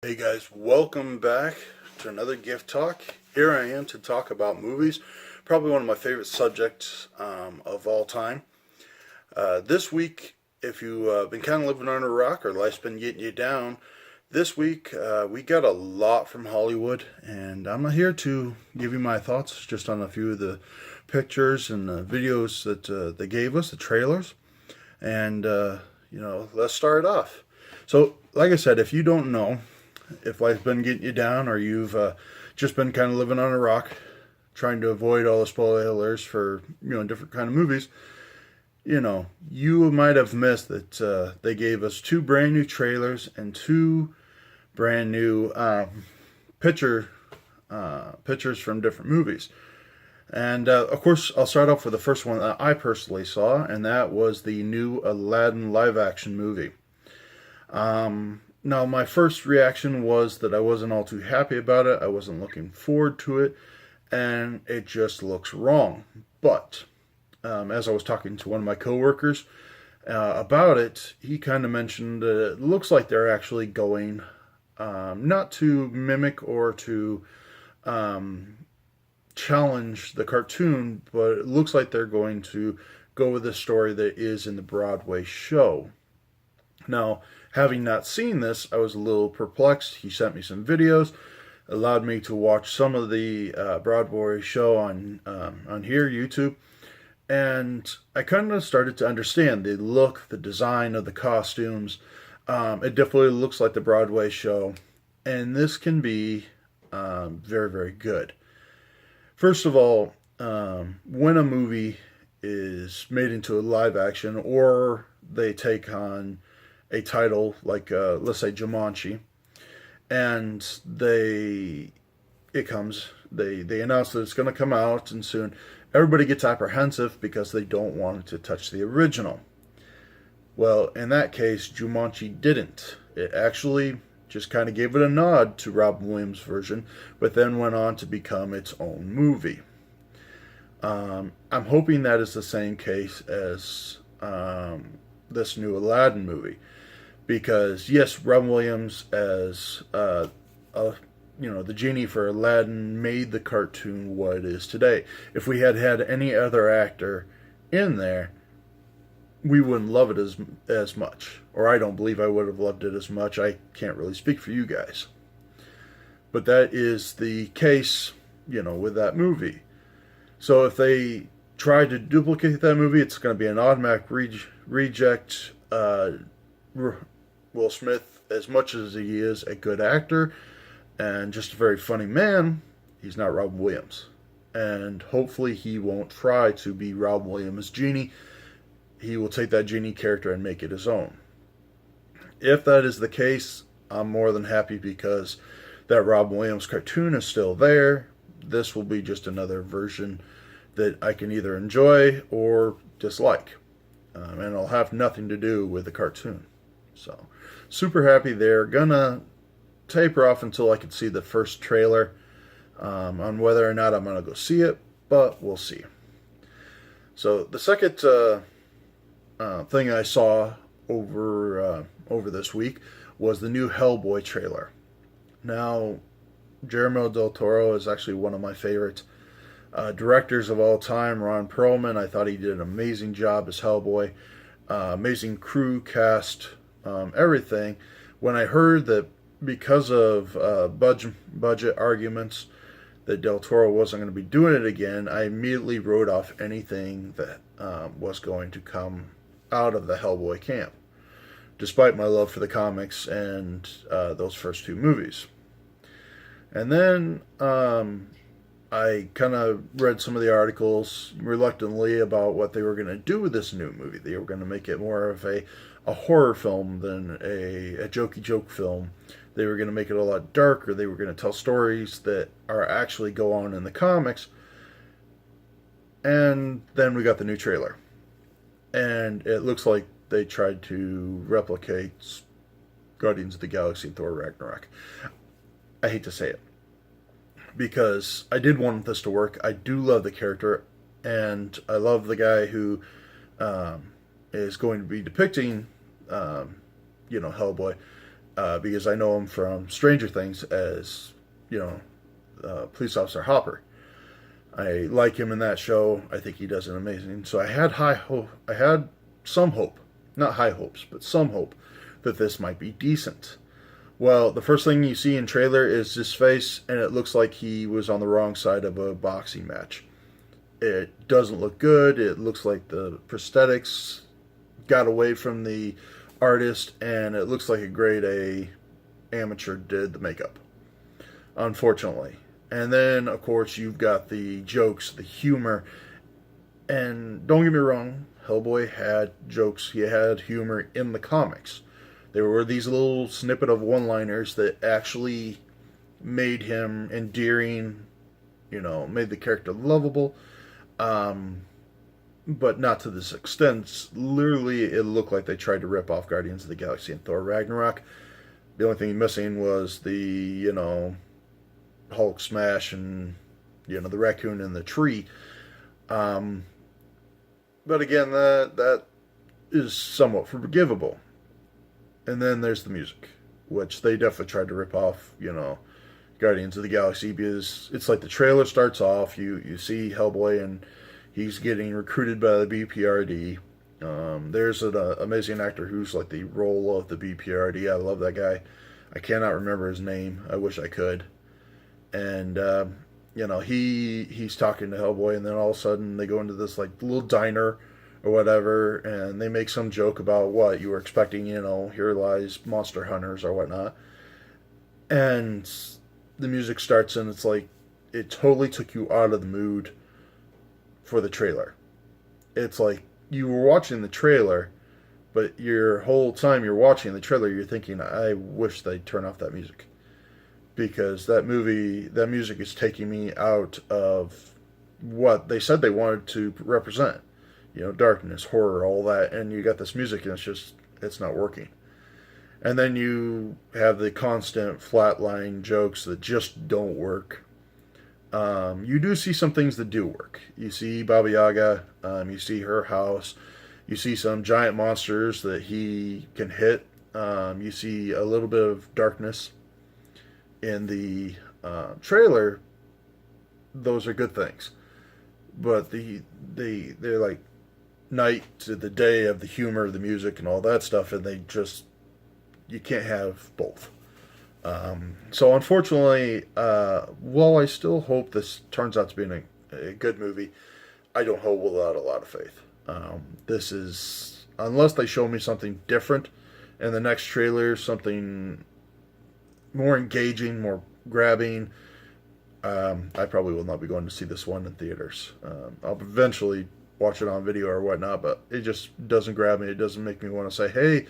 Hey guys, welcome back to another gift talk. Here I am to talk about movies, probably one of my favorite subjects of all time. This week, if you've been kind of living under a rock or life's been getting you down, this week we got a lot from Hollywood, and I'm here to give you my thoughts just on a few of the pictures and videos that they gave us, the trailers, and let's start off. So, like I said, if you don't know, if life's been getting you down or you've just been kind of living on a rock trying to avoid all the spoilers for different kind of movies, you might have missed that they gave us two brand new trailers and two brand new pictures from different movies. And of course, I'll start off with the first one that I personally saw, and that was the new Aladdin live action movie. Now, my first reaction was that I wasn't all too happy about it. I wasn't looking forward to it, and it just looks wrong. But as I was talking to one of my coworkers about it, he kind of mentioned that it looks like they're actually going not to mimic or to challenge the cartoon, but it looks like they're going to go with the story that is in the Broadway show. Now, having not seen this, I was a little perplexed. He sent me some videos, allowed me to watch some of the Broadway show on here, YouTube, and I kind of started to understand the look, the design of the costumes. It definitely looks like the Broadway show, and this can be very, very good. First of all, when a movie is made into a live action or they take on a title like let's say Jumanji, and they announce that it's going to come out and soon. Everybody gets apprehensive because they don't want it to touch the original. Well, in that case, Jumanji didn't. It actually just kind of gave it a nod to Robin Williams' version, but then went on to become its own movie. I'm hoping that is the same case as this new Aladdin movie. Because yes, Robin Williams as the genie for Aladdin made the cartoon what it is today. If we had had any other actor in there, we wouldn't love it as much, or I don't believe I would have loved it as much. I can't really speak for you guys, but that is the case, with that movie. So if they try to duplicate that movie, it's going to be an automatic reject. Will Smith, as much as he is a good actor and just a very funny man, he's not Robin Williams. And hopefully he won't try to be Robin Williams' genie. He will take that genie character and make it his own. If that is the case, I'm more than happy because that Robin Williams cartoon is still there. This will be just another version that I can either enjoy or dislike. And it'll have nothing to do with the cartoon. So, super happy there. Gonna taper off until I can see the first trailer on whether or not I'm gonna go see it, but we'll see. So the second thing I saw over this week was the new Hellboy trailer. Now, Guillermo del Toro is actually one of my favorite directors of all time. Ron Perlman, I thought he did an amazing job as Hellboy. Amazing crew, cast, everything. When I heard that because of budget arguments that Del Toro wasn't going to be doing it again, I immediately wrote off anything that was going to come out of the Hellboy camp, despite my love for the comics and those first two movies. And then I kind of read some of the articles reluctantly about what they were going to do with this new movie. They were going to make it more of a horror film than a jokey joke film. They were going to make it a lot darker. They were going to tell stories that are actually go on in the comics. And then we got the new trailer. And it looks like they tried to replicate Guardians of the Galaxy and Thor Ragnarok. I hate to say it, because I did want this to work. I do love the character, and I love the guy who is going to be depicting, Hellboy. because I know him from Stranger Things as, you know, Police Officer Hopper. I like him in that show. I think he does an amazing. So I had high hope. I had some hope, not high hopes, but some hope that this might be decent. Well, the first thing you see in trailer is his face, and it looks like he was on the wrong side of a boxing match. It doesn't look good. It looks like the prosthetics got away from the artist, and it looks like a grade A amateur did the makeup, unfortunately. And then, of course, you've got the jokes, the humor. And don't get me wrong, Hellboy had jokes. He had humor in the comics. There were these little snippet of one-liners that actually made him endearing, you know, made the character lovable. But not to this extent. Literally, it looked like they tried to rip off Guardians of the Galaxy and Thor Ragnarok. The only thing missing was the, you know, Hulk smash and, you know, the raccoon in the tree. But again, that is somewhat forgivable. And then there's the music, which they definitely tried to rip off, you know, Guardians of the Galaxy, because it's like the trailer starts off, you see Hellboy and he's getting recruited by the BPRD. There's an amazing actor who's like the role of the BPRD. I love that guy. I cannot remember his name. I wish I could. And you know, he's talking to Hellboy, and then all of a sudden they go into this like little diner or whatever, and they make some joke about what you were expecting, you know, here lies monster hunters or whatnot. And the music starts, and it's like it totally took you out of the mood for the trailer. It's like you were watching the trailer, but your whole time you're watching the trailer, you're thinking, I wish they'd turn off that music. Because that music is taking me out of what they said they wanted to represent. You know, darkness, horror, all that. And you got this music, and it's not working. And then you have the constant flatline jokes that just don't work. You do see some things that do work. You see Baba Yaga, you see her house, you see some giant monsters that he can hit. You see a little bit of darkness in the trailer. Those are good things. But they're like night to the day of the humor, the music, and all that stuff, and you can't have both. So unfortunately, while I still hope this turns out to be a good movie, I don't hold without a lot of faith. This is, unless they show me something different in the next trailer, something more engaging, more grabbing, I probably will not be going to see this one in theaters. I'll eventually watch it on video or whatnot, but it just doesn't grab me. It doesn't make me want to say, hey,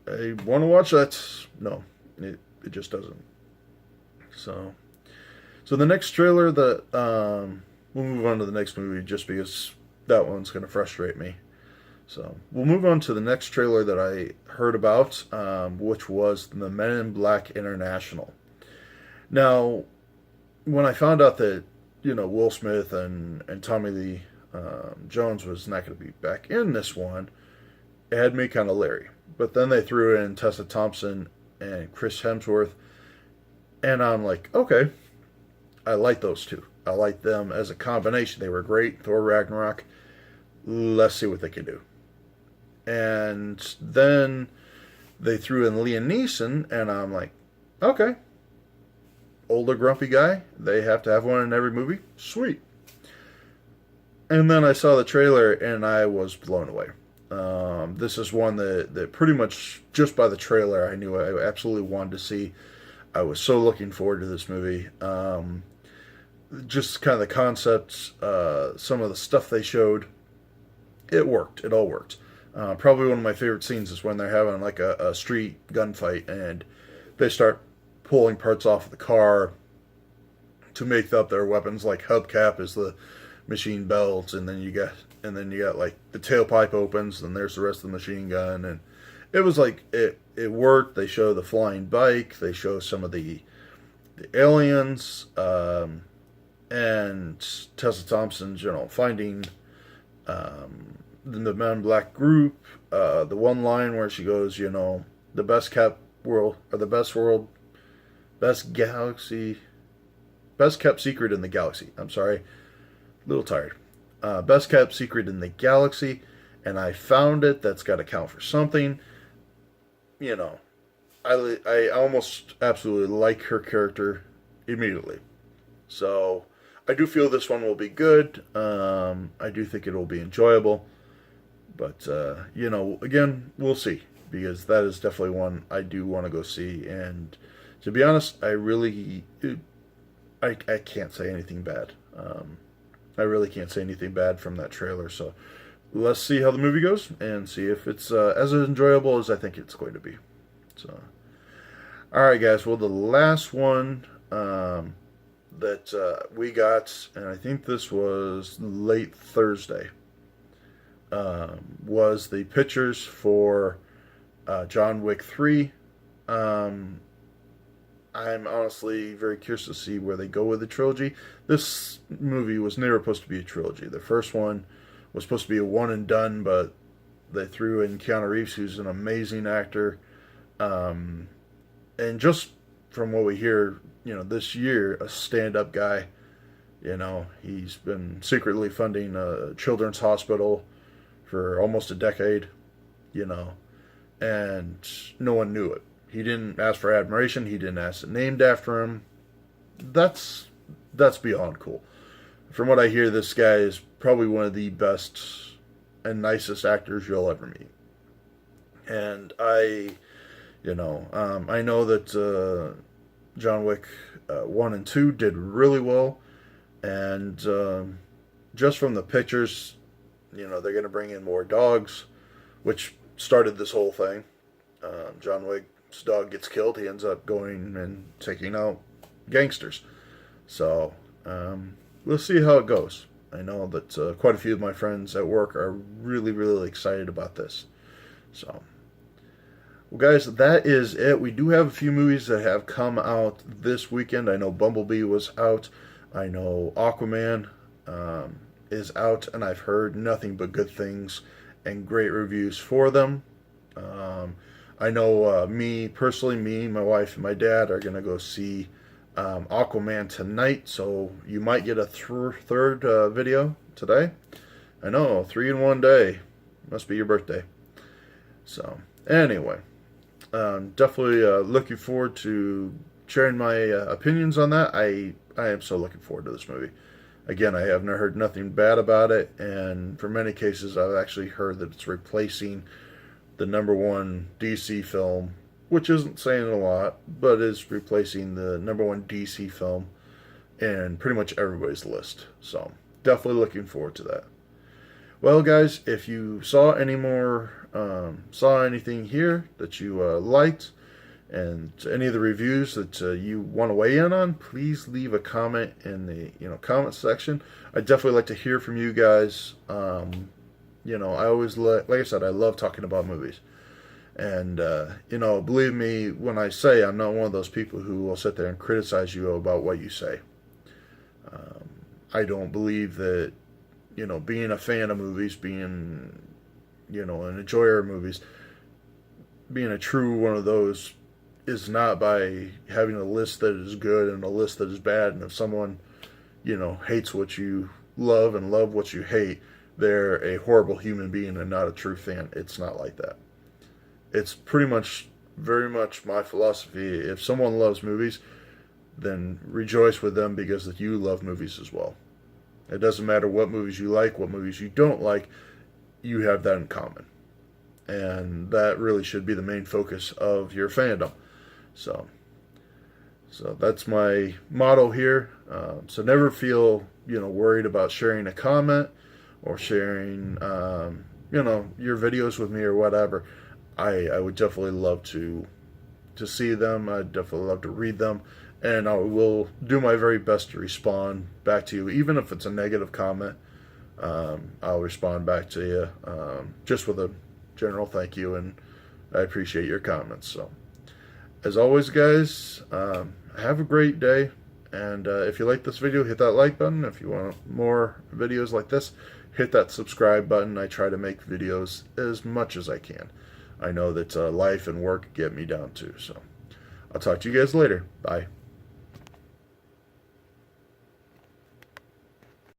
I want to watch that. No, it just doesn't. So the next trailer that we'll move on to the next movie just because that one's going to frustrate me. So we'll move on to the next trailer that I heard about, which was the Men in Black International. Now, when I found out that, you know, Will Smith and Tommy Lee Jones was not going to be back in this one, it had me kind of leery. But then they threw in Tessa Thompson and Chris Hemsworth, and I'm like, okay, I like those two. I like them as a combination. They were great. Thor Ragnarok. Let's see what they can do. And then they threw in Liam Neeson, and I'm like, okay, older grumpy guy. They have to have one in every movie. Sweet. And then I saw the trailer, and I was blown away. This is one that pretty much, just by the trailer, I knew I absolutely wanted to see. I was so looking forward to this movie. Just kind of the concepts, some of the stuff they showed, it worked. It all worked. Probably one of my favorite scenes is when they're having like a street gunfight, and they start pulling parts off of the car to make up their weapons. Like hubcap is the machine belt, and then you got like the tailpipe opens, and there's the rest of the machine gun, and it was like it worked. They show the flying bike, they show some of the aliens, and Tessa Thompson's, you know, finding the Men in Black group. The one line where she goes, you know, the best kept world, or the best world, best galaxy, best kept secret in the galaxy. I'm sorry, a little tired. Best kept secret in the galaxy, and I found it. That's got to count for something. You know, I almost absolutely like her character immediately. So I do feel this one will be good. I do think it will be enjoyable. But, again, we'll see. Because that is definitely one I do want to go see. And to be honest, I can't say anything bad. I really can't say anything bad from that trailer. So let's see how the movie goes and see if it's as enjoyable as I think it's going to be. So, all right, guys. Well, the last one that we got, and I think this was late Thursday, was the pictures for John Wick 3. I'm honestly very curious to see where they go with the trilogy. This movie was never supposed to be a trilogy. The first one was supposed to be a one and done, but they threw in Keanu Reeves, who's an amazing actor. And just from what we hear, this year, a stand-up guy, he's been secretly funding a children's hospital for almost a decade, and no one knew it. He didn't ask for admiration. He didn't ask it named after him. That's beyond cool. From what I hear, this guy is probably one of the best and nicest actors you'll ever meet. And I know that John Wick 1 and 2 did really well. And just from the pictures, they're going to bring in more dogs, which started this whole thing. John Wick's dog gets killed. He ends up going and taking out gangsters. So we'll see how it goes. I know that quite a few of my friends at work are really, really excited about this. So, well, guys, that is it. We do have a few movies that have come out this weekend. I know Bumblebee was out. I know Aquaman is out, and I've heard nothing but good things and great reviews for them. I know me, my wife, and my dad are going to go see Aquaman tonight, so you might get a third video today. I know, 3 in 1 day. Must be your birthday. So, anyway, definitely looking forward to sharing my opinions on that. I am so looking forward to this movie. Again, I have heard nothing bad about it, and for many cases, I've actually heard that it's replacing the #1 DC film, which isn't saying a lot, but is replacing the #1 DC film in pretty much everybody's list. So, definitely looking forward to that. Well, guys, if you saw anything here that you liked, and any of the reviews that you want to weigh in on, please leave a comment in the comment section. I definitely like to hear from you guys. I always like I said, I love talking about movies, and believe me when I say I'm not one of those people who will sit there and criticize you about what you say. I don't believe that being a fan of movies, being an enjoyer of movies, being a true one of those is not by having a list that is good and a list that is bad. And if someone, hates what you love and love what you hate, they're a horrible human being and not a true fan. It's not like that. It's very much my philosophy. If someone loves movies, then rejoice with them because that you love movies as well. It doesn't matter what movies you like, what movies you don't like, you have that in common. And that really should be the main focus of your fandom. So that's my motto here. So never feel, worried about sharing a comment or sharing, your videos with me or whatever. I would definitely love to see them. I'd definitely love to read them. And I will do my very best to respond back to you. Even if it's a negative comment, I'll respond back to you just with a general thank you, and I appreciate your comments. So, as always, guys, have a great day. And if you like this video, hit that like button. If you want more videos like this, hit that subscribe button. I try to make videos as much as I can. I know that life and work get me down too. So I'll talk to you guys later. Bye.